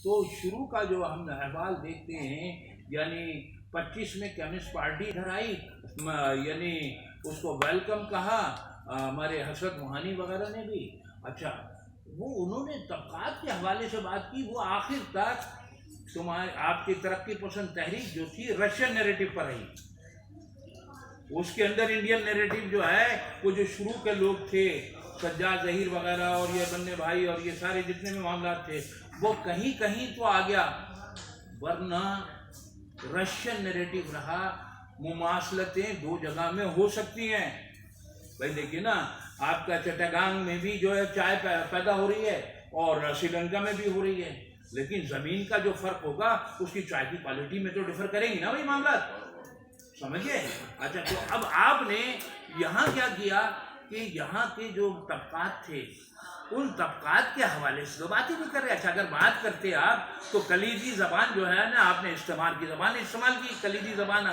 تو شروع کا جو ہم احوال دیکھتے ہیں، یعنی 25 میں کمیونسٹ پارٹی ادھر آئی، یعنی اس کو ویلکم کہا ہمارے حسرت موہانی وغیرہ نے بھی. اچھا، وہ انہوں نے طبقات کے حوالے سے بات کی. وہ آخر تک آپ کی ترقی پسند تحریک جو تھی رشین نیریٹو پر رہی. اس کے اندر انڈین نیریٹو جو ہے، وہ جو شروع کے لوگ تھے سجاد ظہیر وغیرہ اور یہ بننے بھائی اور یہ سارے جتنے بھی معاملات تھے، وہ کہیں کہیں تو آ گیا، ورنہ رشین نیریٹو رہا. مماثلتیں دو جگہ میں ہو سکتی ہیں. بھائی دیکھیے نا، آپ کا چٹاگانگ میں بھی جو ہے چائے پیدا ہو رہی ہے اور سری لنکا میں بھی ہو رہی ہے، لیکن زمین کا جو فرق ہوگا اس کی چائے کی کوالٹی میں تو ڈفر کریں گی نا بھائی معاملات، سمجھے. اچھا، تو اب آپ نے یہاں کیا کیا کہ یہاں کے جو طبقات تھے ان طبقات کے حوالے سے تو بات ہی نہیں کر رہے. اچھا، اگر بات کرتے آپ تو کلیدی زبان جو ہے نا، آپ نے استعمال کی کلیدی زبان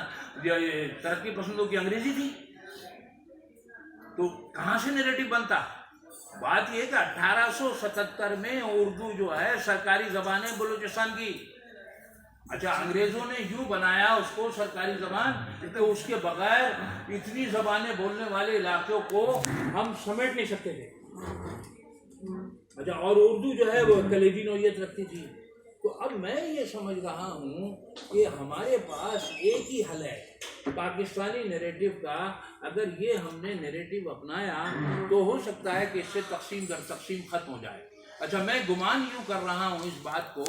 ترقی پسندوں کی انگریزی تھی. تو کہاں سے نیریٹو بنتا؟ بات یہ کہ 1877 میں اردو جو ہے سرکاری زبان ہے بلوچستان کی. اچھا، انگریزوں نے یوں بنایا اس کو سرکاری زبان کہ اس کے بغیر اتنی زبانیں بولنے والے علاقوں کو ہم سمیٹ نہیں سکتے تھے. اچھا، اور اردو جو ہے وہ کلیدی نوعیت رکھتی تھی. تو اب میں یہ سمجھ رہا ہوں کہ ہمارے پاس ایک ہی حل ہے پاکستانی نیریٹو کا. اگر یہ ہم نے نیریٹو اپنایا تو ہو سکتا ہے کہ اس سے تقسیم در تقسیم ختم ہو جائے. اچھا، میں گمان یوں کر رہا ہوں اس بات کو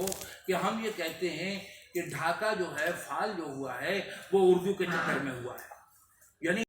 کہ ہم یہ کہتے ہیں کہ ڈھاکہ جو ہے فال جو ہوا ہے وہ اردو کے چکر میں ہوا ہے. یعنی